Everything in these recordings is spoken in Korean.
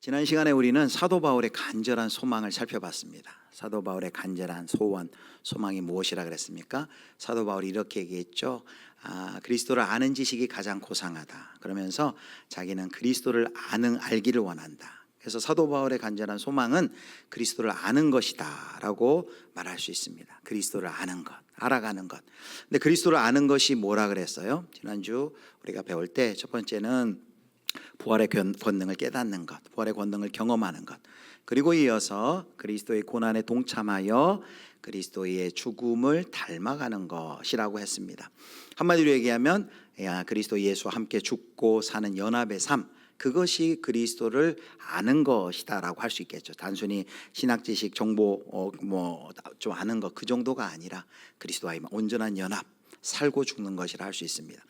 지난 시간에 우리는 사도 바울의 간절한 소망을 살펴봤습니다. 사도 바울의 간절한 소원, 소망이 무엇이라 그랬습니까? 사도 바울이 이렇게 얘기했죠. 그리스도를 아는 지식이 가장 고상하다. 그러면서 자기는 그리스도를 알기를 원한다. 그래서 사도 바울의 간절한 소망은 그리스도를 아는 것이다 라고 말할 수 있습니다. 그리스도를 아는 것, 알아가는 것. 근데 그리스도를 아는 것이 뭐라 그랬어요? 지난주 우리가 배울 때 첫 번째는 부활의 권능을 깨닫는 것, 부활의 권능을 경험하는 것, 그리고 이어서 그리스도의 고난에 동참하여 그리스도의 죽음을 닮아가는 것이라고 했습니다. 한마디로 얘기하면 그리스도 예수와 함께 죽고 사는 연합의 삶, 그것이 그리스도를 아는 것이다 라고 할 수 있겠죠. 단순히 신학 지식, 정보 좀 아는 것, 그 정도가 아니라 그리스도와의 온전한 연합, 살고 죽는 것이라 할 수 있습니다.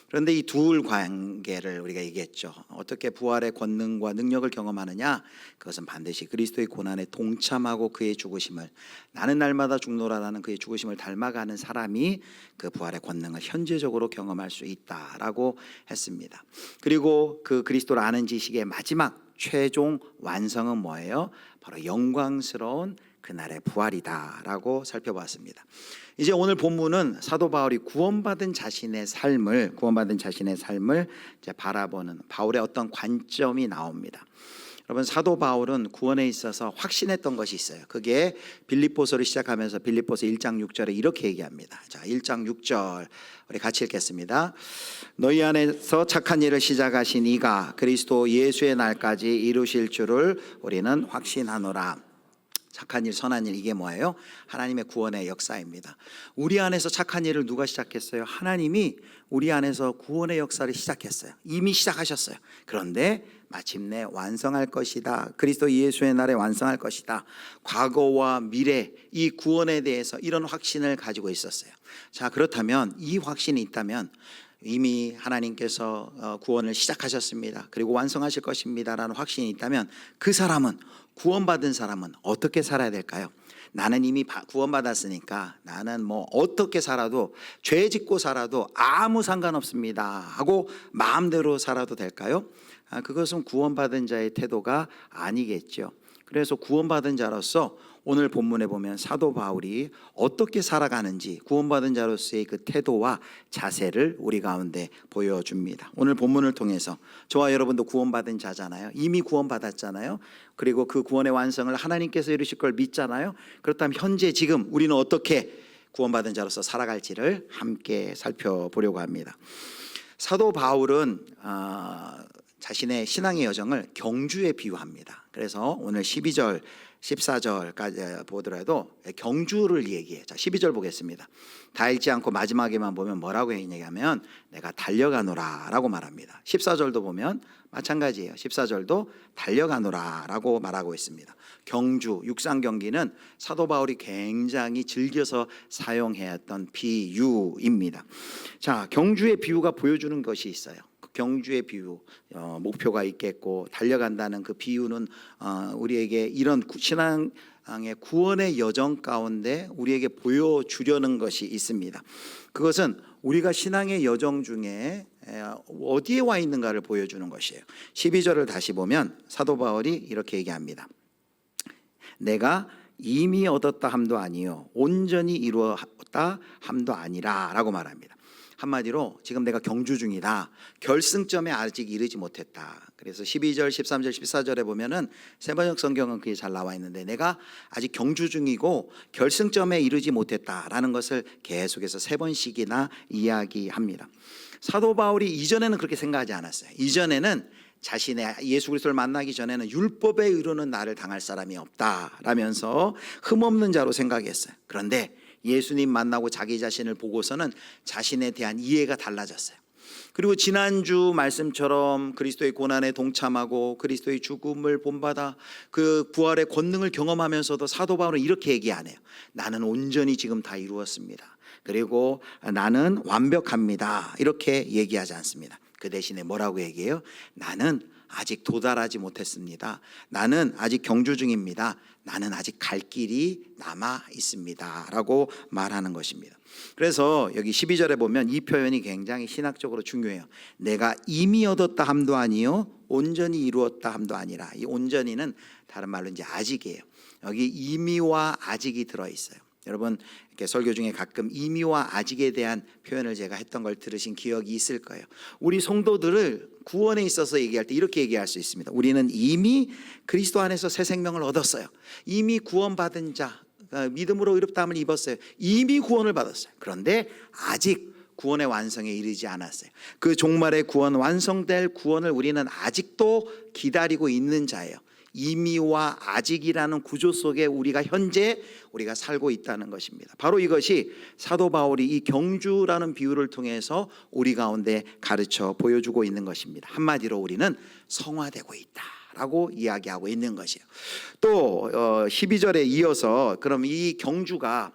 그런데 이 둘 관계를 우리가 얘기했죠. 어떻게 부활의 권능과 능력을 경험하느냐? 그것은 반드시 그리스도의 고난에 동참하고 그의 죽으심을, 나는 날마다 죽노라라는 그의 죽으심을 닮아가는 사람이 그 부활의 권능을 현재적으로 경험할 수 있다라고 했습니다. 그리고 그 그리스도를 아는 지식의 마지막 최종 완성은 뭐예요? 바로 영광스러운 그날의 부활이다라고 살펴봤습니다. 이제 오늘 본문은 사도 바울이 구원받은 자신의 삶을 이제 바라보는 바울의 어떤 관점이 나옵니다. 여러분, 사도 바울은 구원에 있어서 확신했던 것이 있어요. 그게 빌립보서를 시작하면서 빌립보서 1장 6절에 이렇게 얘기합니다. 자, 1장 6절 우리 같이 읽겠습니다. 너희 안에서 착한 일을 시작하신 이가 그리스도 예수의 날까지 이루실 줄을 우리는 확신하노라. 착한 일, 선한 일, 이게 뭐예요? 하나님의 구원의 역사입니다. 우리 안에서 착한 일을 누가 시작했어요? 하나님이 우리 안에서 구원의 역사를 시작했어요. 이미 시작하셨어요. 그런데 마침내 완성할 것이다. 그리스도 예수의 날에 완성할 것이다. 과거와 미래, 이 구원에 대해서 이런 확신을 가지고 있었어요. 자, 그렇다면 이 확신이 있다면 이미 하나님께서 구원을 시작하셨습니다. 그리고 완성하실 것입니다라는 확신이 있다면 그 사람은, 구원받은 사람은 어떻게 살아야 될까요? 나는 이미 구원받았으니까 나는 어떻게 살아도, 죄 짓고 살아도 아무 상관없습니다 하고 마음대로 살아도 될까요? 그것은 구원받은 자의 태도가 아니겠죠. 그래서 구원받은 자로서 오늘 본문에 보면 사도 바울이 어떻게 살아가는지, 구원받은 자로서의 그 태도와 자세를 우리 가운데 보여줍니다. 오늘 본문을 통해서 저와 여러분도 구원받은 자잖아요. 이미 구원받았잖아요. 그리고 그 구원의 완성을 하나님께서 이루실 걸 믿잖아요. 그렇다면 현재 지금 우리는 어떻게 구원받은 자로서 살아갈지를 함께 살펴보려고 합니다. 사도 바울은 자신의 신앙의 여정을 경주에 비유합니다. 그래서 오늘 12절, 14절까지 보더라도 경주를 얘기해요. 자, 12절 보겠습니다. 다 읽지 않고 마지막에만 보면 뭐라고 얘기하면 내가 달려가노라 라고 말합니다. 14절도 보면 마찬가지예요. 14절도 달려가노라 라고 말하고 있습니다. 경주, 육상 경기는 사도 바울이 굉장히 즐겨서 사용했던 비유입니다. 자, 경주의 비유가 보여주는 것이 있어요. 경주의 비유, 목표가 있겠고 달려간다는 그 비유는 우리에게 이런 신앙의 구원의 여정 가운데 우리에게 보여주려는 것이 있습니다. 그것은 우리가 신앙의 여정 중에 어디에 와 있는가를 보여주는 것이에요. 12절을 다시 보면 사도 바울이 이렇게 얘기합니다. 내가 이미 얻었다 함도 아니요 온전히 이루었다 함도 아니라 라고 말합니다. 한마디로 지금 내가 경주 중이다. 결승점에 아직 이르지 못했다. 그래서 12절, 13절, 14절에 보면은 세번역 성경은 그게 잘 나와 있는데 내가 아직 경주 중이고 결승점에 이르지 못했다라는 것을 계속해서 3번씩이나 이야기합니다. 사도 바울이 이전에는 그렇게 생각하지 않았어요. 이전에는 자신의 예수 그리스도를 만나기 전에는 율법에 이르는 나를 당할 사람이 없다라면서 흠없는 자로 생각했어요. 그런데 예수님 만나고 자기 자신을 보고서는 자신에 대한 이해가 달라졌어요. 그리고 지난주 말씀처럼 그리스도의 고난에 동참하고 그리스도의 죽음을 본받아 그 부활의 권능을 경험하면서도 사도 바울은 이렇게 얘기 안 해요. 나는 온전히 지금 다 이루었습니다. 그리고 나는 완벽합니다. 이렇게 얘기하지 않습니다. 그 대신에 뭐라고 얘기해요? 나는 아직 도달하지 못했습니다. 나는 아직 경주 중입니다. 나는 아직 갈 길이 남아 있습니다 라고 말하는 것입니다. 그래서 여기 12절에 보면 이 표현이 굉장히 신학적으로 중요해요. 내가 이미 얻었다 함도 아니요 온전히 이루었다 함도 아니라. 이 온전히는 다른 말로 이제 아직이에요. 여기 이미와 아직이 들어있어요. 여러분 이렇게 설교 중에 가끔 이미와 아직에 대한 표현을 제가 했던 걸 들으신 기억이 있을 거예요. 우리 성도들을 구원에 있어서 얘기할 때 이렇게 얘기할 수 있습니다. 우리는 이미 그리스도 안에서 새 생명을 얻었어요. 이미 구원받은 자, 믿음으로 의롭다함을 입었어요. 이미 구원을 받았어요. 그런데 아직 구원의 완성에 이르지 않았어요. 그 종말의 구원, 완성될 구원을 우리는 아직도 기다리고 있는 자예요. 이미와 아직이라는 구조 속에 우리가 살고 있다는 것입니다. 바로 이것이 사도 바울이 이 경주라는 비유를 통해서 우리 가운데 가르쳐 보여주고 있는 것입니다. 한마디로 우리는 성화되고 있다라고 이야기하고 있는 것이에요. 또 12절에 이어서 그럼 이 경주가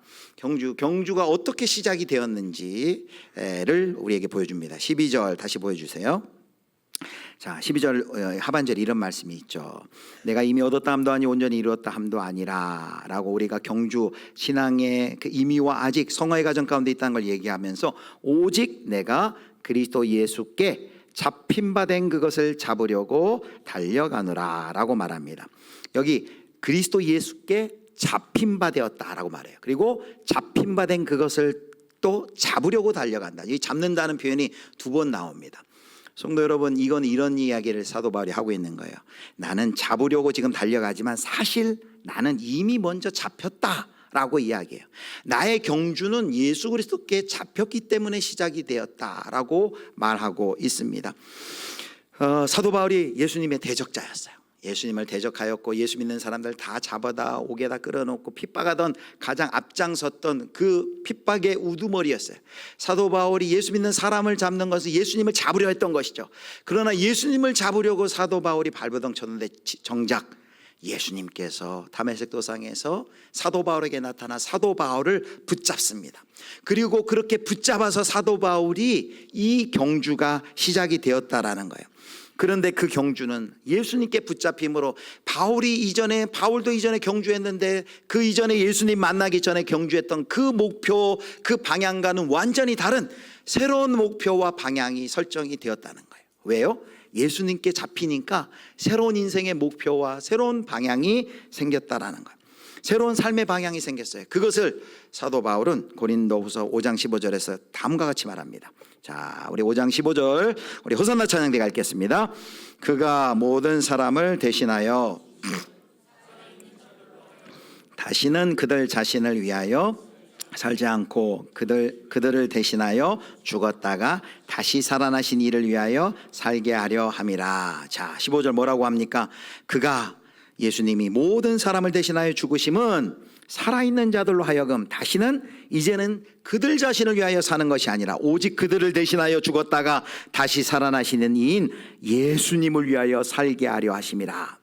어떻게 시작이 되었는지를 우리에게 보여줍니다. 12절 다시 보여주세요. 자, 12절 하반절에 이런 말씀이 있죠. 내가 이미 얻었다 함도 아니 온전히 이루었다 함도 아니라 라고 우리가 경주 신앙의 그 이미와 아직 성화의 과정 가운데 있다는 걸 얘기하면서 오직 내가 그리스도 예수께 잡힌 바 된 그것을 잡으려고 달려가노라 라고 말합니다. 여기 그리스도 예수께 잡힌 바 되었다라고 말해요. 그리고 잡힌 바 된 그것을 또 잡으려고 달려간다. 이 잡는다는 표현이 2번 나옵니다. 성도 여러분, 이건 이런 이야기를 사도 바울이 하고 있는 거예요. 나는 잡으려고 지금 달려가지만 사실 나는 이미 먼저 잡혔다라고 이야기해요. 나의 경주는 예수 그리스도께 잡혔기 때문에 시작이 되었다라고 말하고 있습니다. 사도 바울이 예수님의 대적자였어요. 예수님을 대적하였고 예수 믿는 사람들 다 잡아다 옥에다 끌어놓고 핍박하던 가장 앞장섰던 그 핍박의 우두머리였어요. 사도 바울이 예수 믿는 사람을 잡는 것은 예수님을 잡으려 했던 것이죠. 그러나 예수님을 잡으려고 사도 바울이 발버둥 쳤는데 정작 예수님께서 다메섹 도상에서 사도 바울에게 나타나 사도 바울을 붙잡습니다. 그리고 그렇게 붙잡아서 사도 바울이 이 경주가 시작이 되었다라는 거예요. 그런데 그 경주는 예수님께 붙잡힘으로 바울도 이전에 경주했는데 그 이전에 예수님 만나기 전에 경주했던 그 목표, 그 방향과는 완전히 다른 새로운 목표와 방향이 설정이 되었다는 거예요. 왜요? 예수님께 잡히니까 새로운 인생의 목표와 새로운 방향이 생겼다라는 거예요. 새로운 삶의 방향이 생겼어요. 그것을 사도 바울은 고린도후서 5장 15절에서 다음과 같이 말합니다. 자, 우리 5장 15절 우리 호산나 찬양대가 읽겠습니다. 그가 모든 사람을 대신하여 다시는 그들 자신을 위하여 살지 않고 그들을 대신하여 죽었다가 다시 살아나신 이를 위하여 살게 하려 함이라. 자, 15절 뭐라고 합니까? 그가 예수님이 모든 사람을 대신하여 죽으심은 살아있는 자들로 하여금 다시는 이제는 그들 자신을 위하여 사는 것이 아니라 오직 그들을 대신하여 죽었다가 다시 살아나시는 이인 예수님을 위하여 살게 하려 하심이라.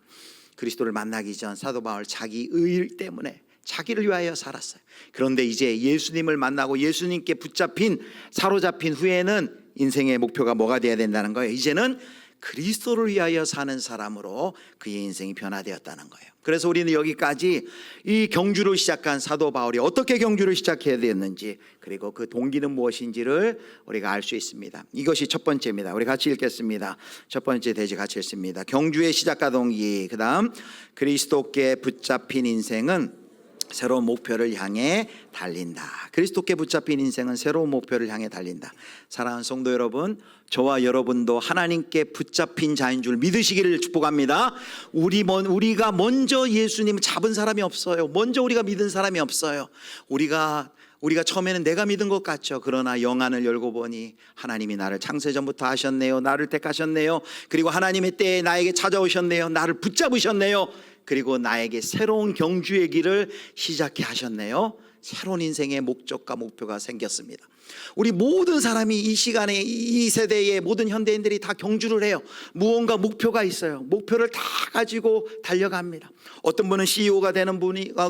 그리스도를 만나기 전 사도 바울 자기 의 때문에 자기를 위하여 살았어요. 그런데 이제 예수님을 만나고 예수님께 사로잡힌 후에는 인생의 목표가 뭐가 되어야 된다는 거예요? 이제는 그리스도를 위하여 사는 사람으로 그의 인생이 변화되었다는 거예요. 그래서 우리는 여기까지 이 경주를 시작한 사도 바울이 어떻게 경주를 시작해야 되었는지, 그리고 그 동기는 무엇인지를 우리가 알 수 있습니다. 이것이 첫 번째입니다. 우리 같이 읽겠습니다. 첫 번째 대지 같이 읽습니다. 경주의 시작과 동기, 그 다음 그리스도께 붙잡힌 인생은 새로운 목표를 향해 달린다. 그리스도께 붙잡힌 인생은 새로운 목표를 향해 달린다. 사랑하는 성도 여러분, 저와 여러분도 하나님께 붙잡힌 자인 줄 믿으시기를 축복합니다. 우리가 먼저 예수님을 잡은 사람이 없어요. 먼저 우리가 믿은 사람이 없어요. 우리가 처음에는 내가 믿은 것 같죠. 그러나 영안을 열고 보니 하나님이 나를 창세전부터 하셨네요. 나를 택하셨네요. 그리고 하나님의 때에 나에게 찾아오셨네요. 나를 붙잡으셨네요. 그리고 나에게 새로운 경주의 길을 시작해 하셨네요. 새로운 인생의 목적과 목표가 생겼습니다. 우리 모든 사람이 이 시간에 이 세대의 모든 현대인들이 다 경주를 해요. 무언가 목표가 있어요. 목표를 다 가지고 달려갑니다. 어떤 분은 CEO가 되는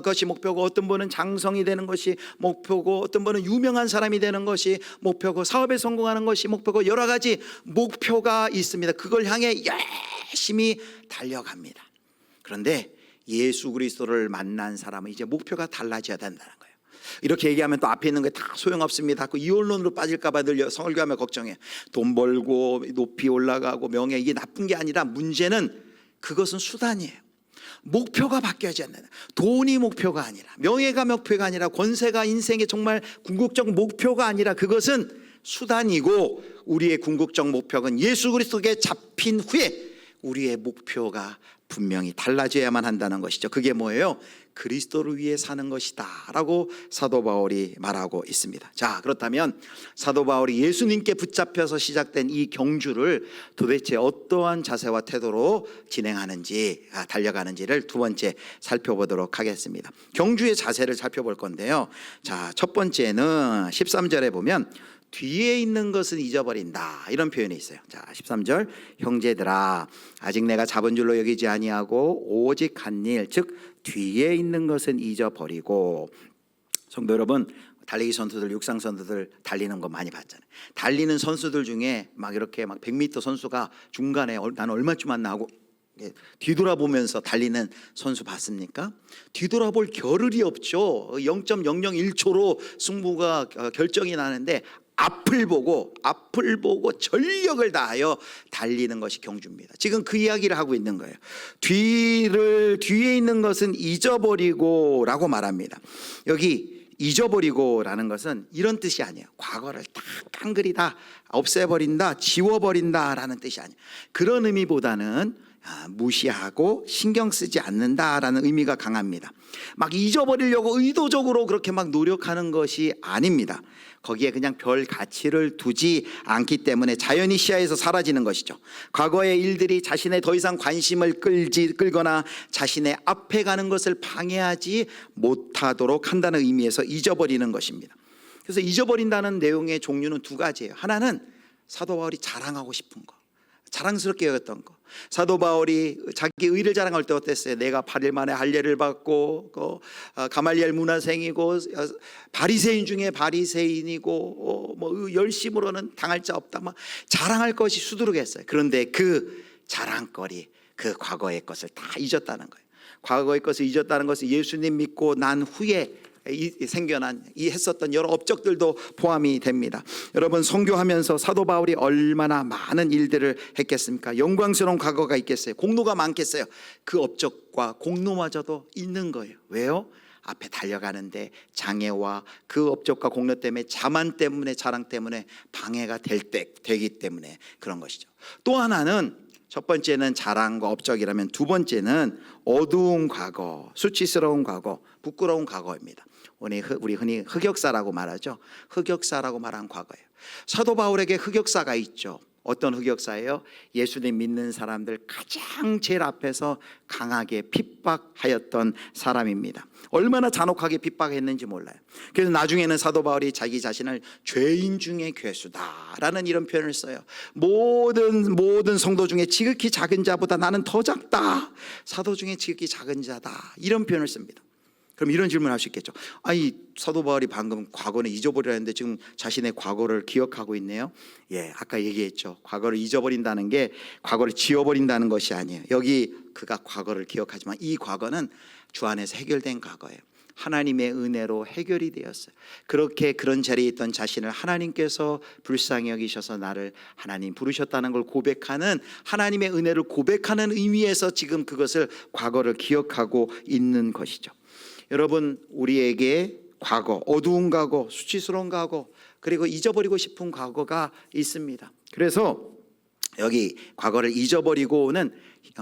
것이 목표고, 어떤 분은 장성이 되는 것이 목표고, 어떤 분은 유명한 사람이 되는 것이 목표고, 사업에 성공하는 것이 목표고, 여러 가지 목표가 있습니다. 그걸 향해 열심히 달려갑니다. 그런데 예수 그리스도를 만난 사람은 이제 목표가 달라져야 된다는 거예요. 이렇게 얘기하면 또 앞에 있는 게 다 소용없습니다. 그 이혼론으로 빠질까 봐 늘 설교하며 걱정해요. 돈 벌고 높이 올라가고 명예, 이게 나쁜 게 아니라 문제는 그것은 수단이에요. 목표가 바뀌어야지 않는, 돈이 목표가 아니라, 명예가 목표가 아니라, 권세가 인생의 정말 궁극적 목표가 아니라 그것은 수단이고, 우리의 궁극적 목표는 예수 그리스도께 잡힌 후에 우리의 목표가 분명히 달라져야만 한다는 것이죠. 그게 뭐예요? 그리스도를 위해 사는 것이다 라고 사도 바울이 말하고 있습니다. 자, 그렇다면 사도 바울이 예수님께 붙잡혀서 시작된 이 경주를 도대체 어떠한 자세와 태도로 진행하는지, 달려가는지를 두 번째 살펴보도록 하겠습니다. 경주의 자세를 살펴볼 건데요. 자, 첫 번째는 13절에 보면 뒤에 있는 것은 잊어버린다, 이런 표현이 있어요. 자, 13절, 형제들아 아직 내가 잡은 줄로 여기지 아니하고 오직 한 일, 즉 뒤에 있는 것은 잊어버리고. 성도 여러분, 달리기 선수들, 육상 선수들 달리는 거 많이 봤잖아요. 달리는 선수들 중에 막 이렇게 막 100m 선수가 중간에 나는 얼마쯤 왔나 하고 뒤돌아보면서 달리는 선수 봤습니까? 뒤돌아볼 겨를이 없죠. 0.001초로 승부가 결정이 나는데 앞을 보고 전력을 다하여 달리는 것이 경주입니다. 지금 그 이야기를 하고 있는 거예요. 뒤에 있는 것은 잊어버리고 라고 말합니다. 여기 잊어버리고라는 것은 이런 뜻이 아니에요. 과거를 딱 깡그리다, 없애버린다, 지워버린다 라는 뜻이 아니에요. 그런 의미보다는 무시하고 신경 쓰지 않는다라는 의미가 강합니다. 막 잊어버리려고 의도적으로 그렇게 막 노력하는 것이 아닙니다. 거기에 그냥 별 가치를 두지 않기 때문에 자연히 시야에서 사라지는 것이죠. 과거의 일들이 자신의 더 이상 관심을 끌거나 자신의 앞에 가는 것을 방해하지 못하도록 한다는 의미에서 잊어버리는 것입니다. 그래서 잊어버린다는 내용의 종류는 두 가지예요. 하나는 사도 바울이 자랑하고 싶은 거, 자랑스럽게 여겼던 거. 사도 바울이 자기 의를 자랑할 때 어땠어요? 내가 8일 만에 할례를 받고 가말리엘 문화생이고 바리새인 중에 바리새인이고 뭐 열심으로는 당할 자 없다, 막 자랑할 것이 수두룩했어요. 그런데 그 자랑거리, 그 과거의 것을 다 잊었다는 거예요. 과거의 것을 잊었다는 것은 예수님 믿고 난 후에 생겨난 했었던 여러 업적들도 포함이 됩니다. 여러분, 선교하면서 사도 바울이 얼마나 많은 일들을 했겠습니까? 영광스러운 과거가 있겠어요? 공로가 많겠어요? 그 업적과 공로마저도 있는 거예요. 왜요? 앞에 달려가는데 장애와 그 업적과 공로 때문에, 자만 때문에, 자랑 때문에 방해가 되기 때문에 그런 것이죠. 또 하나는, 첫 번째는 자랑과 업적이라면 두 번째는 어두운 과거, 수치스러운 과거, 부끄러운 과거입니다. 우리 흔히 흑역사라고 말하죠. 흑역사라고 말한 과거예요. 사도 바울에게 흑역사가 있죠. 어떤 흑역사예요? 예수님 믿는 사람들 가장 제일 앞에서 강하게 핍박하였던 사람입니다. 얼마나 잔혹하게 핍박했는지 몰라요. 그래서 나중에는 사도 바울이 자기 자신을 죄인 중에 괴수다라는 이런 표현을 써요. 모든 성도 중에 지극히 작은 자보다 나는 더 작다, 사도 중에 지극히 작은 자다, 이런 표현을 씁니다. 그럼 이런 질문을 할 수 있겠죠. 아니, 사도 바울이 방금 과거는 잊어버리라 했는데 지금 자신의 과거를 기억하고 있네요. 예, 아까 얘기했죠. 과거를 잊어버린다는 게 과거를 지워버린다는 것이 아니에요. 여기 그가 과거를 기억하지만 이 과거는 주 안에서 해결된 과거예요. 하나님의 은혜로 해결이 되었어요. 그렇게 그런 자리에 있던 자신을 하나님께서 불쌍히 여기셔서 나를 하나님 부르셨다는 걸 고백하는, 하나님의 은혜를 고백하는 의미에서 지금 그것을, 과거를 기억하고 있는 것이죠. 여러분, 우리에게 과거, 어두운 과거, 수치스러운 과거, 그리고 잊어버리고 싶은 과거가 있습니다. 그래서 여기 과거를 잊어버리고는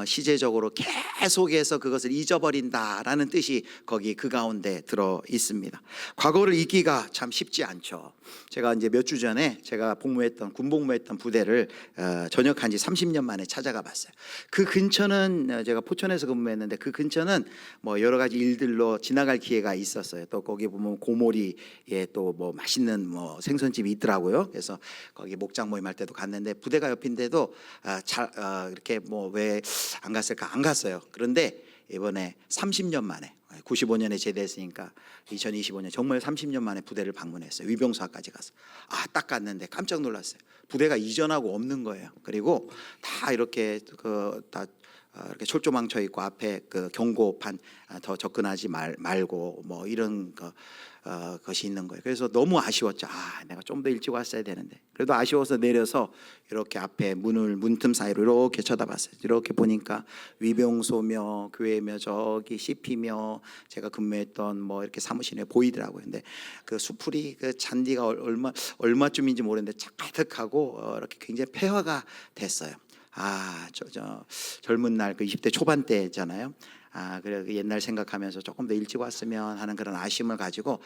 시제적으로 계속해서 그것을 잊어버린다라는 뜻이 거기 그 가운데 들어 있습니다. 과거를 잊기가 참 쉽지 않죠. 제가 이제 몇 주 전에 제가 군 복무했던 부대를 전역한 지 30년 만에 찾아가 봤어요. 그 근처는, 제가 포천에서 근무했는데 그 근처는 뭐 여러 가지 일들로 지나갈 기회가 있었어요. 또 거기 보면 고모리에 또 뭐 맛있는 뭐 생선집이 있더라고요. 그래서 거기 목장 모임할 때도 갔는데, 부대가 옆인데도 이렇게 뭐 왜 안 갔을까? 안 갔어요. 그런데 이번에 30년 만에 95년에 제대했으니까 2025년 정말 30년 만에 부대를 방문했어요. 위병소학까지 가서 딱 갔는데 깜짝 놀랐어요. 부대가 이전하고 없는 거예요. 그리고 다 이렇게 이렇게 철조망 쳐 있고 앞에 그 경고판 더 접근하지 말고 뭐 이런 것이 있는 거예요. 그래서 너무 아쉬웠죠. 내가 좀 더 일찍 왔어야 되는데. 그래도 아쉬워서 내려서 이렇게 앞에 문틈 사이로 이렇게 쳐다봤어요. 이렇게 보니까 위병소며 교회며 저기 CP며 제가 근무했던 뭐 이렇게 사무실에 보이더라고요. 근데 그 수풀이 그 잔디가 얼마쯤인지 모르는데 가득하고 이렇게 굉장히 폐허가 됐어요. 저 젊은 날 그 20대 초반 때잖아요. 그래 옛날 생각하면서 조금 더 일찍 왔으면 하는 그런 아쉬움을 가지고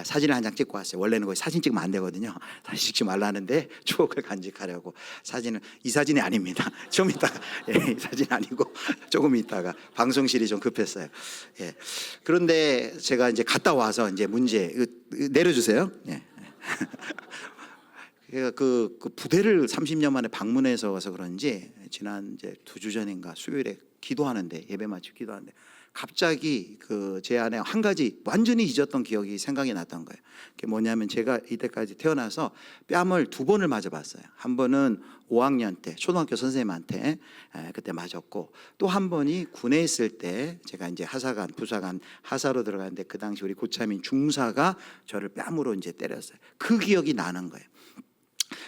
사진을 한 장 찍고 왔어요. 원래는 거기 사진 찍으면 안 되거든요. 사진 찍지 말라는데 추억을 간직하려고 이 사진이 아닙니다. 좀 이따가 이 사진 아니고 조금 이따가 방송실이 좀 급했어요. 그런데 제가 이제 갔다 와서 이제 문제 내려주세요. 그 부대를 30년 만에 방문해서 와서 그런지 지난 이제 2주 전인가 수요일에 기도하는데 예배 마치고 기도하는데 갑자기 제 안에 한 가지 완전히 잊었던 기억이 생각이 났던 거예요. 그게 뭐냐면 제가 이때까지 태어나서 뺨을 2번을 맞아봤어요. 한 번은 5학년 때 초등학교 선생님한테 그때 맞았고 또 한 번이 군에 있을 때 제가 이제 하사관 부사관 하사로 들어갔는데 그 당시 우리 고참인 중사가 저를 뺨으로 이제 때렸어요. 그 기억이 나는 거예요.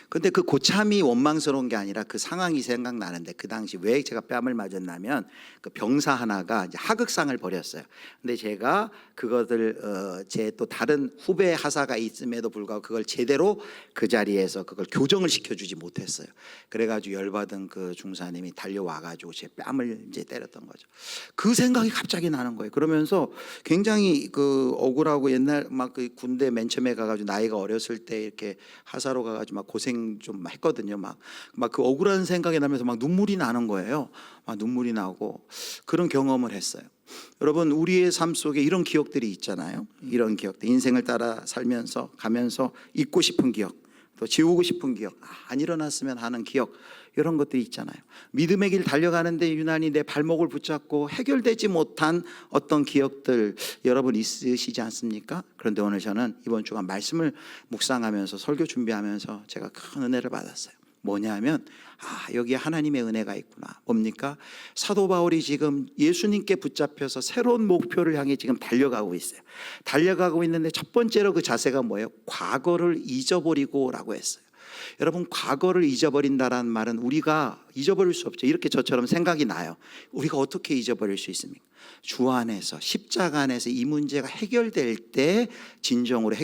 근데 그 고참이 원망스러운 게 아니라 그 상황이 생각나는데 그 당시 왜 제가 뺨을 맞았냐면 그 병사 하나가 이제 하극상을 벌였어요. 근데 제가 그것을 제 또 다른 후배 하사가 있음에도 불구하고 그걸 제대로 그 자리에서 그걸 교정을 시켜주지 못했어요. 그래가지고 열받은 그 중사님이 달려와가지고 제 뺨을 이제 때렸던 거죠. 그 생각이 갑자기 나는 거예요. 그러면서 굉장히 그 억울하고 옛날 막 그 군대 맨 처음에 가가지고 나이가 어렸을 때 이렇게 하사로 가가지고 막 고생 좀 했거든요. 막 그 억울한 생각이 나면서 막 눈물이 나는 거예요. 막 눈물이 나고 그런 경험을 했어요. 여러분 우리의 삶 속에 이런 기억들이 있잖아요. 이런 기억들 인생을 따라 살면서 가면서 잊고 싶은 기억 또 지우고 싶은 기억 안 일어났으면 하는 기억 이런 것들이 있잖아요. 믿음의 길 달려가는데 유난히 내 발목을 붙잡고 해결되지 못한 어떤 기억들 여러분 있으시지 않습니까? 그런데 오늘 저는 이번 주간 말씀을 묵상하면서 설교 준비하면서 제가 큰 은혜를 받았어요. 뭐냐면 여기에 하나님의 은혜가 있구나. 뭡니까? 사도 바울이 지금 예수님께 붙잡혀서 새로운 목표를 향해 지금 달려가고 있어요. 달려가고 있는데 첫 번째로 그 자세가 뭐예요? 과거를 잊어버리고 라고 했어요. 여러분 과거를 잊어버린다라는 말은 우리가 잊어버릴 수 없죠. 이렇게 저처럼 생각이 나요. 우리가 어떻게 잊어버릴 수 있습니까? 주 안에서 십자가 안에서 이 문제가 해결될 때 진정으로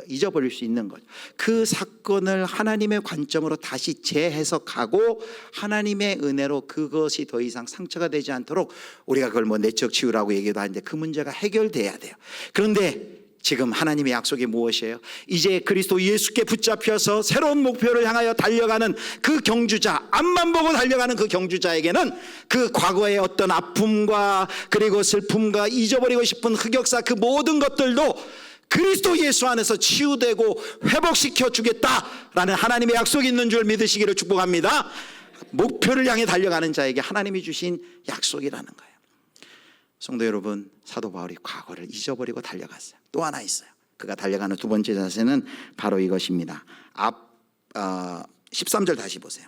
잊어버릴 수 있는 거죠. 그 사건을 하나님의 관점으로 다시 재해석하고 하나님의 은혜로 그것이 더 이상 상처가 되지 않도록 우리가 그걸 뭐 내적 치유라고 얘기도 하는데 그 문제가 해결돼야 돼요. 그런데 지금 하나님의 약속이 무엇이에요? 이제 그리스도 예수께 붙잡혀서 새로운 목표를 향하여 달려가는 그 경주자, 앞만 보고 달려가는 그 경주자에게는 그 과거의 어떤 아픔과 그리고 슬픔과 잊어버리고 싶은 흑역사 그 모든 것들도 그리스도 예수 안에서 치유되고 회복시켜 주겠다라는 하나님의 약속이 있는 줄 믿으시기를 축복합니다. 목표를 향해 달려가는 자에게 하나님이 주신 약속이라는 거예요. 성도 여러분, 사도 바울이 과거를 잊어버리고 달려갔어요. 또 하나 있어요. 그가 달려가는 두 번째 자세는 바로 이것입니다. 13절 다시 보세요.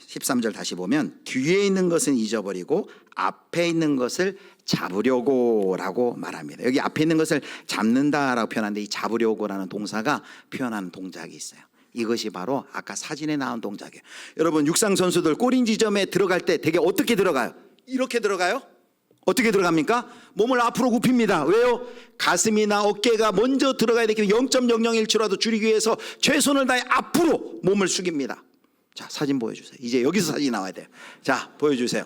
13절 다시 보면 뒤에 있는 것은 잊어버리고 앞에 있는 것을 잡으려고 라고 말합니다. 여기 앞에 있는 것을 잡는다라고 표현하는데 이 잡으려고라는 동사가 표현하는 동작이 있어요. 이것이 바로 아까 사진에 나온 동작이에요. 여러분 육상 선수들 골인 지점에 들어갈 때 되게 어떻게 들어가요? 이렇게 들어가요? 어떻게 들어갑니까? 몸을 앞으로 굽힙니다. 왜요? 가슴이나 어깨가 먼저 들어가야 되기 때문에 0.001초라도 줄이기 위해서 최선을 다해 앞으로 몸을 숙입니다. 자, 사진 보여주세요. 이제 여기서 사진이 나와야 돼요. 자, 보여주세요.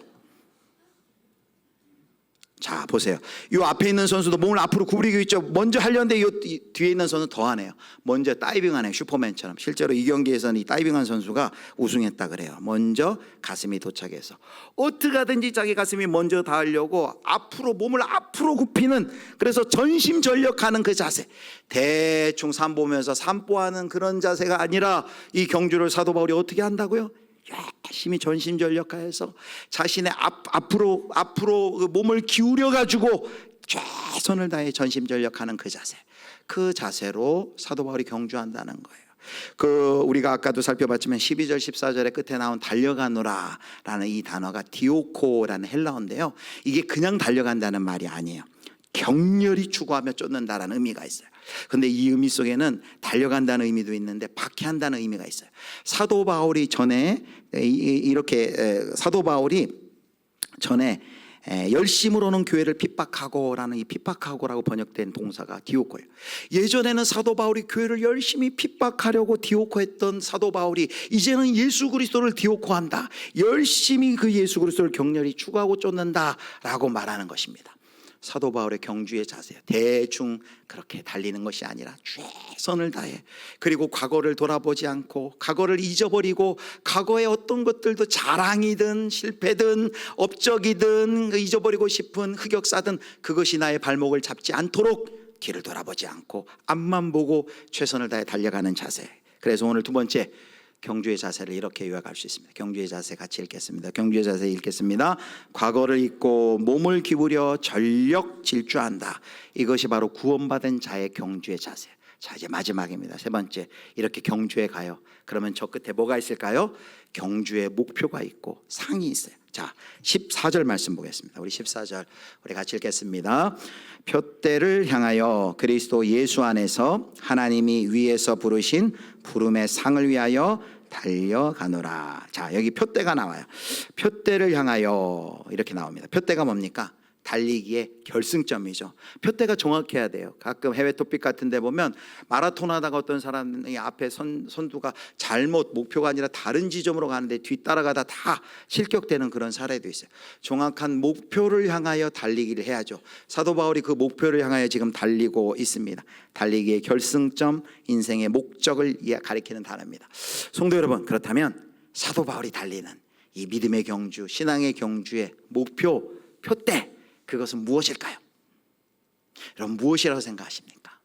자, 보세요. 이 앞에 있는 선수도 몸을 앞으로 구부리고 있죠. 먼저 하려는데 이 뒤에 있는 선수는 더 하네요. 먼저 다이빙하네요. 슈퍼맨처럼. 실제로 이 경기에서는 이 다이빙한 선수가 우승했다 그래요. 먼저 가슴이 도착해서 어떻게 하든지 자기 가슴이 먼저 닿으려고 앞으로 몸을 앞으로 굽히는, 그래서 전심전력하는 그 자세, 대충 산 보면서 산보하는 그런 자세가 아니라 이 경주를 사도 바울이 어떻게 한다고요? 열심히 전심전력하여서 자신의 앞으로 몸을 기울여 가지고 최선을 다해 전심전력하는 그 자세로 사도 바울이 경주한다는 거예요. 우리가 아까도 살펴봤지만 12절 14절의 끝에 나온 달려가노라 라는 이 단어가 디오코라는 헬라어인데요, 이게 그냥 달려간다는 말이 아니에요. 격렬히 추구하며 쫓는다라는 의미가 있어요. 그런데 이 의미 속에는 달려간다는 의미도 있는데 박해한다는 의미가 있어요. 사도 바울이 전에 열심으로는 교회를 핍박하고라는 이 핍박하고라고 번역된 동사가 디오코예요. 예전에는 사도 바울이 교회를 열심히 핍박하려고 디오코했던 사도 바울이 이제는 예수 그리스도를 디오코한다, 열심히 그 예수 그리스도를 격렬히 추구하고 쫓는다라고 말하는 것입니다. 사도 바울의 경주의 자세요. 대충 그렇게 달리는 것이 아니라 최선을 다해, 그리고 과거를 돌아보지 않고 과거를 잊어버리고 과거의 어떤 것들도 자랑이든 실패든 업적이든 잊어버리고 싶은 흑역사든 그것이 나의 발목을 잡지 않도록 뒤를 돌아보지 않고 앞만 보고 최선을 다해 달려가는 자세. 그래서 오늘 두 번째, 경주의 자세를 이렇게 요약할 수 있습니다. 경주의 자세 같이 읽겠습니다. 경주의 자세 읽겠습니다. 과거를 잊고 몸을 기울여 전력 질주한다. 이것이 바로 구원받은 자의 경주의 자세. 자, 이제 마지막입니다. 세 번째, 이렇게 경주에 가요. 그러면 저 끝에 뭐가 있을까요? 경주의 목표가 있고 상이 있어요. 자, 14절 말씀 보겠습니다. 우리 14절 우리 같이 읽겠습니다. 표대를 향하여 그리스도 예수 안에서 하나님이 위에서 부르신 부름의 상을 위하여 달려가노라. 자, 여기 표대가 나와요. 표대를 향하여 이렇게 나옵니다. 표대가 뭡니까? 달리기의 결승점이죠. 표대가 정확해야 돼요. 가끔 해외 토픽 같은 데 보면 마라톤 하다가 어떤 사람이 앞에 선두가 잘못 목표가 아니라 다른 지점으로 가는데 뒤따라가다 다 실격되는 그런 사례도 있어요. 정확한 목표를 향하여 달리기를 해야죠. 사도 바울이 그 목표를 향하여 지금 달리고 있습니다. 달리기의 결승점, 인생의 목적을 가리키는 단어입니다. 성도 여러분, 그렇다면 사도 바울이 달리는 이 믿음의 경주, 신앙의 경주의 목표, 표대, 그것은 무엇일까요? 여러분, 무엇이라고 생각하십니까?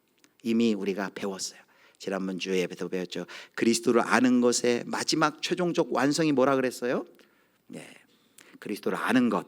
이미 우리가 배웠어요. 지난번 주에 예배도 배웠죠. 그리스도를 아는 것의 마지막 최종적 완성이 뭐라 그랬어요? 네, 그리스도를 아는 것.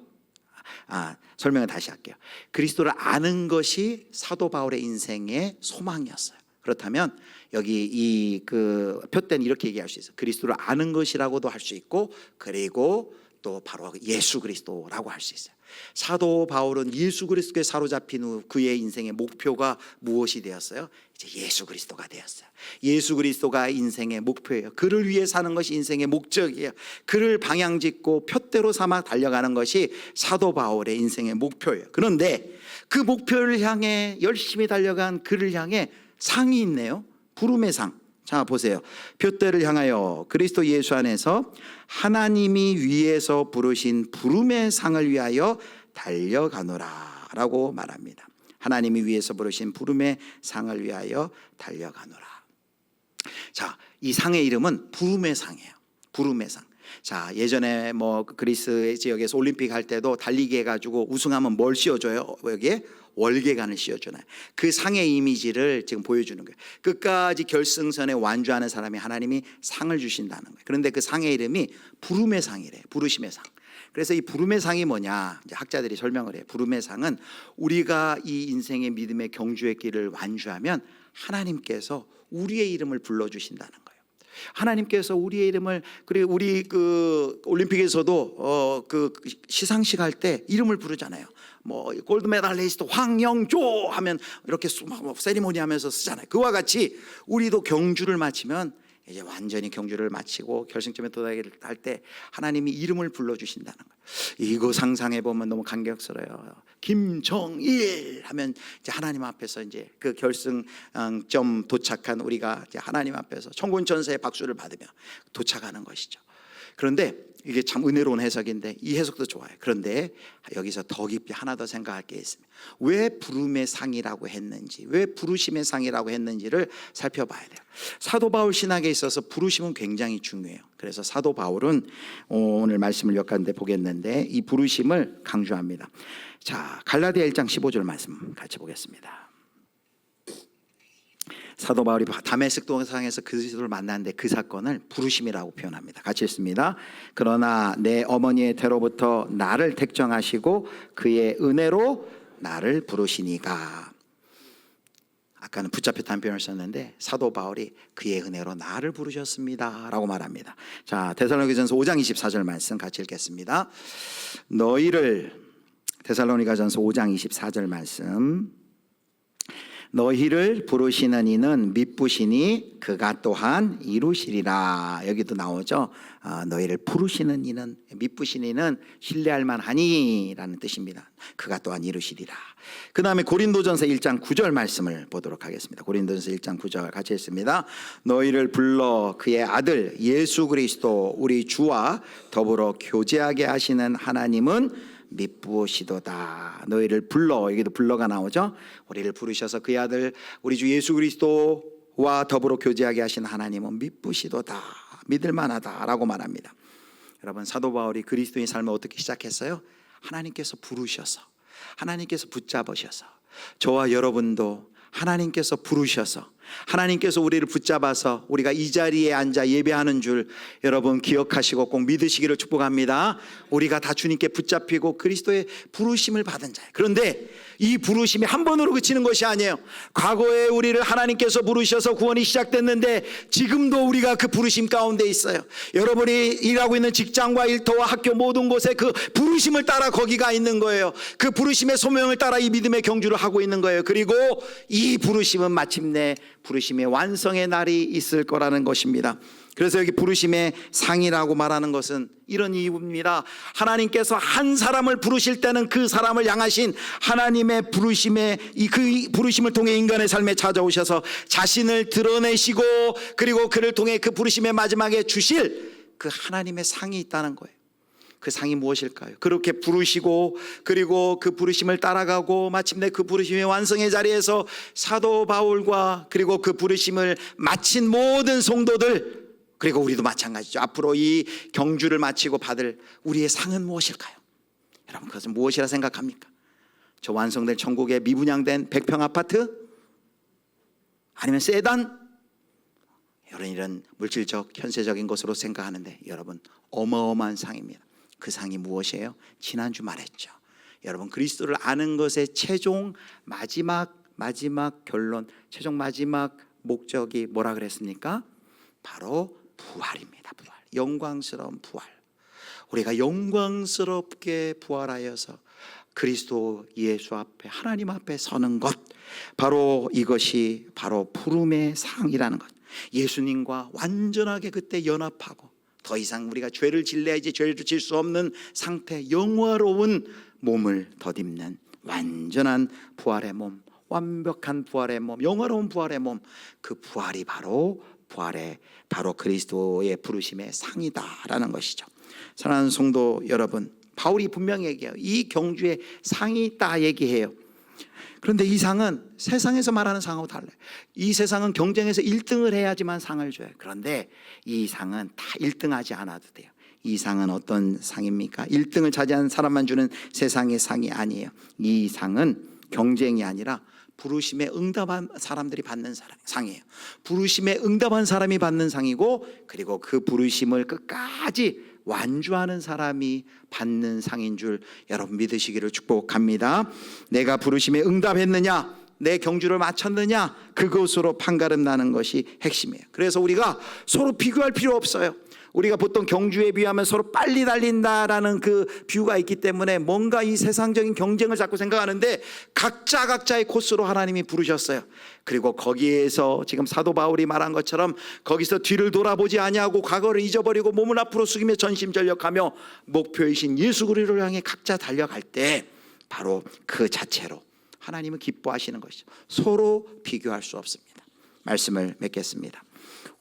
설명을 다시 할게요. 그리스도를 아는 것이 사도 바울의 인생의 소망이었어요. 그렇다면 여기 이 표대는 이렇게 얘기할 수 있어요. 그리스도를 아는 것이라고도 할 수 있고, 그리고 또 바로 예수 그리스도라고 할 수 있어요. 사도 바울은 예수 그리스도에 사로잡힌 후 그의 인생의 목표가 무엇이 되었어요? 이제 예수 그리스도가 되었어요. 예수 그리스도가 인생의 목표예요. 그를 위해 사는 것이 인생의 목적이에요. 그를 방향 짓고 표대로 삼아 달려가는 것이 사도 바울의 인생의 목표예요. 그런데 그 목표를 향해 열심히 달려간 그를 향해 상이 있네요. 부름의 상. 자, 보세요. 표대를 향하여 그리스도 예수 안에서 하나님이 위에서 부르신 부름의 상을 위하여 달려가노라 라고 말합니다. 하나님이 위에서 부르신 부름의 상을 위하여 달려가노라. 자, 이 상의 이름은 부름의 상이에요. 부름의 상. 자, 예전에 그리스 지역에서 올림픽 할 때도 달리기 해가지고 우승하면 뭘 씌워줘요? 여기에 월계관을 씌워주나요? 그 상의 이미지를 지금 보여주는 거예요. 끝까지 결승선에 완주하는 사람이 하나님이 상을 주신다는 거예요. 그런데 그 상의 이름이 부름의 상이래요. 부르심의 상. 그래서 이 부름의 상이 뭐냐, 이제 학자들이 설명을 해요. 부름의 상은 우리가 이 인생의 믿음의 경주의 길을 완주하면 하나님께서 우리의 이름을 불러주신다는 거예요. 하나님께서 우리의 이름을, 그리고 우리 올림픽에서도 시상식 할 때 이름을 부르잖아요. 골드 메달리스트 황영조 하면 이렇게 세리머니 하면서 쓰잖아요. 그와 같이 우리도 경주를 마치면 이제 완전히 경주를 마치고 결승점에 도달할 때 하나님이 이름을 불러주신다는 거예요. 이거 상상해 보면 너무 감격스러워요. 김정일 하면 이제 하나님 앞에서 이제 그 결승점 도착한 우리가 이제 하나님 앞에서 천군천사의 박수를 받으며 도착하는 것이죠. 그런데 이게 참 은혜로운 해석인데 이 해석도 좋아요. 그런데 여기서 더 깊이 하나 더 생각할 게 있습니다. 왜 부름의 상이라고 했는지, 왜 부르심의 상이라고 했는지를 살펴봐야 돼요. 사도 바울 신학에 있어서 부르심은 굉장히 중요해요. 그래서 사도 바울은 오늘 말씀을 몇 가지 보겠는데 이 부르심을 강조합니다. 자, 갈라디아 1장 15절 말씀 같이 보겠습니다. 사도 바울이 다메섹 동상에서 그리스도를 만났는데 그 사건을 부르심이라고 표현합니다. 같이 읽습니다. 그러나 내 어머니의 태로부터 나를 택정하시고 그의 은혜로 나를 부르시니가. 아까는 붙잡혔다는 표현을 썼는데 사도 바울이 그의 은혜로 나를 부르셨습니다 라고 말합니다. 자, 데살로니가전서 5장 24절 말씀 같이 읽겠습니다. 데살로니가전서 5장 24절 말씀, 너희를 부르시는 이는 미쁘시니 그가 또한 이루시리라. 여기도 나오죠. 너희를 부르시는 이는, 미쁘신 이는 신뢰할 만하니 라는 뜻입니다. 그가 또한 이루시리라. 그 다음에 고린도전서 1장 9절 말씀을 보도록 하겠습니다. 고린도전서 1장 9절 같이 읽습니다. 너희를 불러 그의 아들 예수 그리스도 우리 주와 더불어 교제하게 하시는 하나님은 미쁘시도다. 너희를 불러, 여기도 불러가 나오죠. 우리를 부르셔서 그의 아들 우리 주 예수 그리스도와 더불어 교제하게 하신 하나님은 미쁘시도다, 믿을만하다 라고 말합니다. 여러분, 사도 바울이 그리스도인 삶을 어떻게 시작했어요? 하나님께서 부르셔서, 하나님께서 붙잡으셔서, 저와 여러분도 하나님께서 부르셔서, 하나님께서 우리를 붙잡아서 우리가 이 자리에 앉아 예배하는 줄 여러분 기억하시고 꼭 믿으시기를 축복합니다. 우리가 다 주님께 붙잡히고 그리스도의 부르심을 받은 자예요. 그런데 이 부르심이 한 번으로 그치는 것이 아니에요. 과거에 우리를 하나님께서 부르셔서 구원이 시작됐는데 지금도 우리가 그 부르심 가운데 있어요. 여러분이 일하고 있는 직장과 일터와 학교 모든 곳에 그 부르심을 따라 거기가 있는 거예요. 그 부르심의 소명을 따라 이 믿음의 경주를 하고 있는 거예요. 그리고 이 부르심은 마침내 부르심의 완성의 날이 있을 거라는 것입니다. 그래서 여기 부르심의 상이라고 말하는 것은 이런 이유입니다. 하나님께서 한 사람을 부르실 때는 그 사람을 향하신 하나님의 부르심의 그 부르심을 통해 인간의 삶에 찾아오셔서 자신을 드러내시고 그리고 그를 통해 그 부르심의 마지막에 주실 그 하나님의 상이 있다는 거예요. 그 상이 무엇일까요? 그렇게 부르시고 그리고 그 부르심을 따라가고 마침내 그 부르심의 완성의 자리에서 사도 바울과 그리고 그 부르심을 마친 모든 성도들, 그리고 우리도 마찬가지죠. 앞으로 이 경주를 마치고 받을 우리의 상은 무엇일까요? 여러분, 그것은 무엇이라 생각합니까? 저 완성된 천국의 미분양된 100평 아파트? 아니면 세단? 이런 물질적 현세적인 것으로 생각하는데 여러분, 어마어마한 상입니다. 그 상이 무엇이에요? 지난주 말했죠. 여러분, 그리스도를 아는 것의 최종 마지막 결론, 최종 마지막 목적이 뭐라 그랬습니까? 바로 부활입니다. 부활, 영광스러운 부활. 우리가 영광스럽게 부활하여서 그리스도 예수 앞에, 하나님 앞에 서는 것, 바로 이것이 바로 부름의 상이라는 것. 예수님과 완전하게 그때 연합하고 더 이상 우리가 죄를 질래야 이제 죄를 질 수 없는 상태, 영화로운 몸을 덧입는 완전한 부활의 몸, 완벽한 부활의 몸, 영화로운 부활의 몸, 그 부활이 바로 그리스도의 부르심의 상이다라는 것이죠. 사랑하는 성도 여러분, 바울이 분명히 얘기해요. 이 경주에 상이 있다 얘기해요. 그런데 이 상은 세상에서 말하는 상하고 달라요. 이 세상은 경쟁에서 1등을 해야지만 상을 줘요. 그런데 이 상은 다 1등하지 않아도 돼요. 이 상은 어떤 상입니까? 1등을 차지한 사람만 주는 세상의 상이 아니에요. 이 상은 경쟁이 아니라 부르심에 응답한 사람들이 받는 상이에요. 부르심에 응답한 사람이 받는 상이고, 그리고 그 부르심을 끝까지 완주하는 사람이 받는 상인 줄 여러분 믿으시기를 축복합니다. 내가 부르심에 응답했느냐, 내 경주를 마쳤느냐, 그것으로 판가름 나는 것이 핵심이에요. 그래서 우리가 서로 비교할 필요 없어요. 우리가 보통 경주에 비하면 서로 빨리 달린다라는 그 뷰가 있기 때문에 뭔가 이 세상적인 경쟁을 자꾸 생각하는데 각자의 코스로 하나님이 부르셨어요. 그리고 거기에서 지금 사도 바울이 말한 것처럼 거기서 뒤를 돌아보지 아니하고 과거를 잊어버리고 몸을 앞으로 숙이며 전심전력하며 목표이신 예수 그리스도를 향해 각자 달려갈 때 바로 그 자체로 하나님은 기뻐하시는 것이죠. 서로 비교할 수 없습니다. 말씀을 맺겠습니다.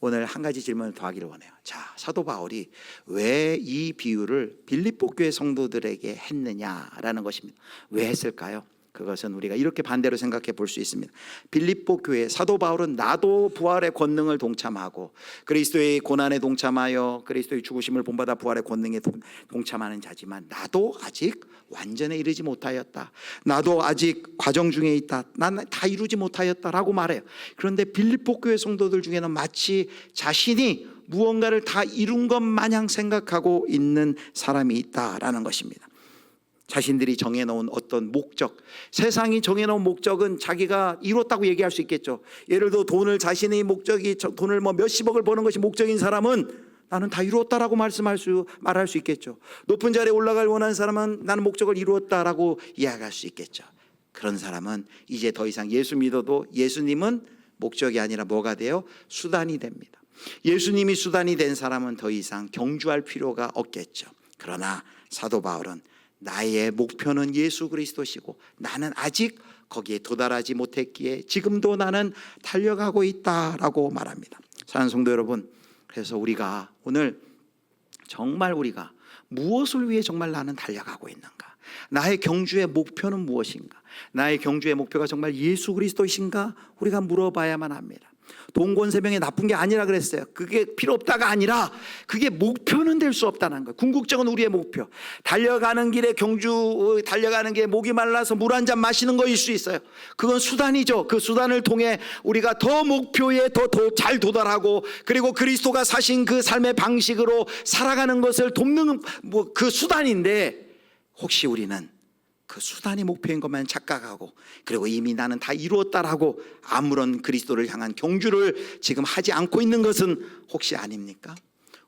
오늘 한 가지 질문을 더 하기를 원해요. 자, 사도 바울이 왜 이 비유를 빌립보 교회 성도들에게 했느냐라는 것입니다. 왜 했을까요? 그것은 우리가 이렇게 반대로 생각해 볼 수 있습니다. 빌립보 교회 사도 바울은 나도 부활의 권능을 동참하고 그리스도의 고난에 동참하여 그리스도의 죽으심을 본받아 부활의 권능에 동참하는 자지만 나도 아직 완전에 이르지 못하였다. 나도 아직 과정 중에 있다. 난 다 이루지 못하였다라고 말해요. 그런데 빌립보 교회 성도들 중에는 마치 자신이 무언가를 다 이룬 것 마냥 생각하고 있는 사람이 있다라는 것입니다. 자신들이 정해놓은 어떤 목적, 세상이 정해놓은 목적은 자기가 이뤘다고 얘기할 수 있겠죠. 예를 들어 돈을, 자신의 목적이 돈을 뭐 몇십억을 버는 것이 목적인 사람은 나는 다 이루었다라고 말할 수 있겠죠. 높은 자리에 올라갈 원하는 사람은 나는 목적을 이루었다라고 이야기할 수 있겠죠. 그런 사람은 이제 더 이상 예수 믿어도 예수님은 목적이 아니라 뭐가 돼요? 수단이 됩니다. 예수님이 수단이 된 사람은 더 이상 경주할 필요가 없겠죠. 그러나 사도 바울은 나의 목표는 예수 그리스도시고 나는 아직 거기에 도달하지 못했기에 지금도 나는 달려가고 있다라고 말합니다. 사랑하는 성도 여러분, 그래서 우리가 오늘 정말 우리가 무엇을 위해 정말 나는 달려가고 있는가? 나의 경주의 목표는 무엇인가? 나의 경주의 목표가 정말 예수 그리스도이신가? 우리가 물어봐야만 합니다. 돈, 권, 세명이 나쁜 게 아니라 그랬어요. 그게 필요 없다가 아니라 그게 목표는 될 수 없다는 거예요. 궁극적인 우리의 목표. 달려가는 길에 달려가는 길에 목이 말라서 물 한 잔 마시는 거일 수 있어요. 그건 수단이죠. 그 수단을 통해 우리가 더 목표에 더 잘 도달하고, 그리고 그리스도가 사신 그 삶의 방식으로 살아가는 것을 돕는 그 수단인데, 혹시 우리는 그 수단이 목표인 것만 착각하고, 그리고 이미 나는 다 이루었다라고 아무런 그리스도를 향한 경주를 지금 하지 않고 있는 것은 혹시 아닙니까?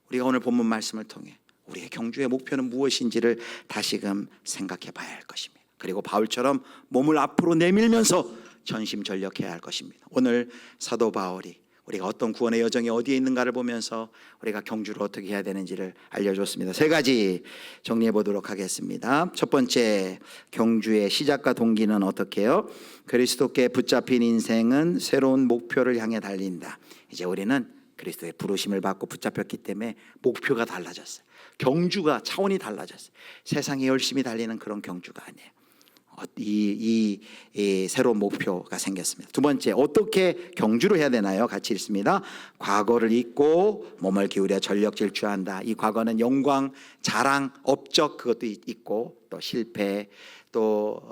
우리가 오늘 본문 말씀을 통해 우리의 경주의 목표는 무엇인지를 다시금 생각해 봐야 할 것입니다. 그리고 바울처럼 몸을 앞으로 내밀면서 전심전력해야 할 것입니다. 오늘 사도 바울이 우리가 어떤 구원의 여정이 어디에 있는가를 보면서 우리가 경주를 어떻게 해야 되는지를 알려줬습니다. 세 가지 정리해 보도록 하겠습니다. 첫 번째, 경주의 시작과 동기는 어떻게 해요? 그리스도께 붙잡힌 인생은 새로운 목표를 향해 달린다. 이제 우리는 그리스도의 부르심을 받고 붙잡혔기 때문에 목표가 달라졌어요. 경주가 차원이 달라졌어요. 세상에 열심히 달리는 그런 경주가 아니에요. 이 새로운 목표가 생겼습니다. 두 번째, 어떻게 경주를 해야 되나요? 같이 읽습니다. 과거를 잊고 몸을 기울여 전력 질주한다. 이 과거는 영광, 자랑, 업적, 그것도 있고, 또 실패, 또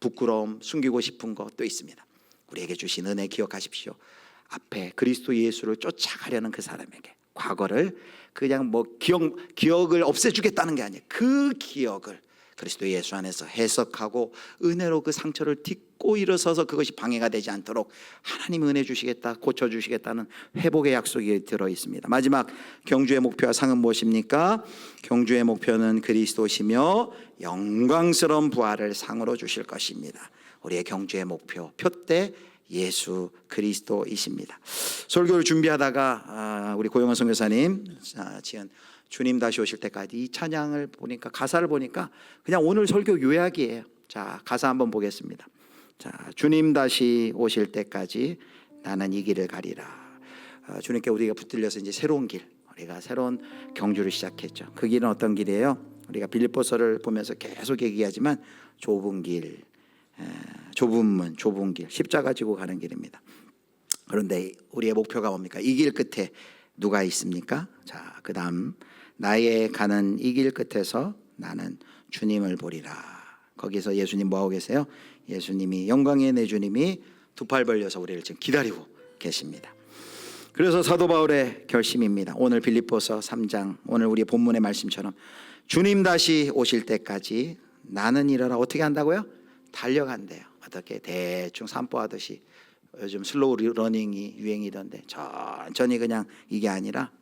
부끄러움, 숨기고 싶은 것도 있습니다. 우리에게 주신 은혜 기억하십시오. 앞에 그리스도 예수를 쫓아가려는 그 사람에게 과거를 그냥 뭐 기억을 없애주겠다는 게 아니에요. 그 기억을 그리스도 예수 안에서 해석하고 은혜로 그 상처를 딛고 일어서서 그것이 방해가 되지 않도록 하나님 은혜 주시겠다, 고쳐주시겠다는 회복의 약속이 들어있습니다. 마지막, 경주의 목표와 상은 무엇입니까? 경주의 목표는 그리스도시며 영광스러운 부활을 상으로 주실 것입니다. 우리의 경주의 목표, 표대 예수 그리스도이십니다. 설교를 준비하다가 우리 고영원 선교사님 지은 주님 다시 오실 때까지 이 찬양을 보니까, 가사를 보니까 그냥 오늘 설교 요약이에요. 자, 가사 한번 보겠습니다. 자, 주님 다시 오실 때까지 나는 이 길을 가리라. 주님께 우리가 붙들려서 이제 새로운 길, 우리가 새로운 경주를 시작했죠. 그 길은 어떤 길이에요? 우리가 빌립보서를 보면서 계속 얘기하지만 좁은 길, 좁은 문, 좁은 길, 십자가 지고 가는 길입니다. 그런데 우리의 목표가 뭡니까? 이 길 끝에 누가 있습니까? 자, 그 다음, 나의 가는 이 길 끝에서 나는 주님을 보리라. 거기서 예수님 뭐하고 계세요? 예수님이, 영광의 내 주님이 두 팔 벌려서 우리를 지금 기다리고 계십니다. 그래서 사도 바울의 결심입니다. 오늘 빌립보서 3장, 오늘 우리 본문의 말씀처럼 주님 다시 오실 때까지 나는 일어나 어떻게 한다고요? 달려간대요. 어떻게 대충 산보하듯이. 요즘 슬로우 러닝이 유행이던데 천천히, 그냥 이게 아니라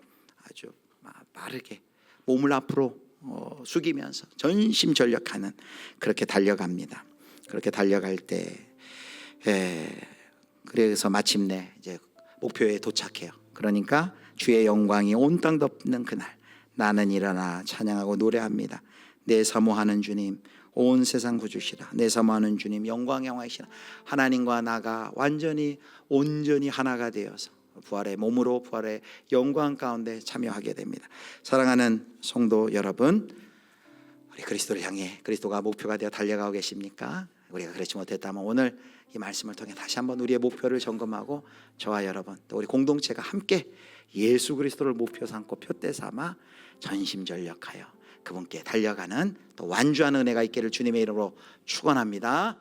아주 빠르게 몸을 앞으로 숙이면서 전심전력하는, 그렇게 달려갑니다. 그렇게 달려갈 때 그래서 마침내 이제 목표에 도착해요. 그러니까 주의 영광이 온 땅 덮는 그날 나는 일어나 찬양하고 노래합니다. 내 사모하는 주님, 온 세상 구주시라. 내 사모하는 주님, 영광의 왕이시라. 하나님과 나가 완전히 온전히 하나가 되어서 부활의 몸으로 부활의 영광 가운데 참여하게 됩니다. 사랑하는 성도 여러분, 우리 그리스도를 향해, 그리스도가 목표가 되어 달려가고 계십니까? 우리가 그렇지 못했다면 오늘 이 말씀을 통해 다시 한번 우리의 목표를 점검하고 저와 여러분, 또 우리 공동체가 함께 예수 그리스도를 목표 삼고 표대 삼아 전심전력하여 그분께 달려가는, 또 완주하는 은혜가 있기를 주님의 이름으로 축원합니다.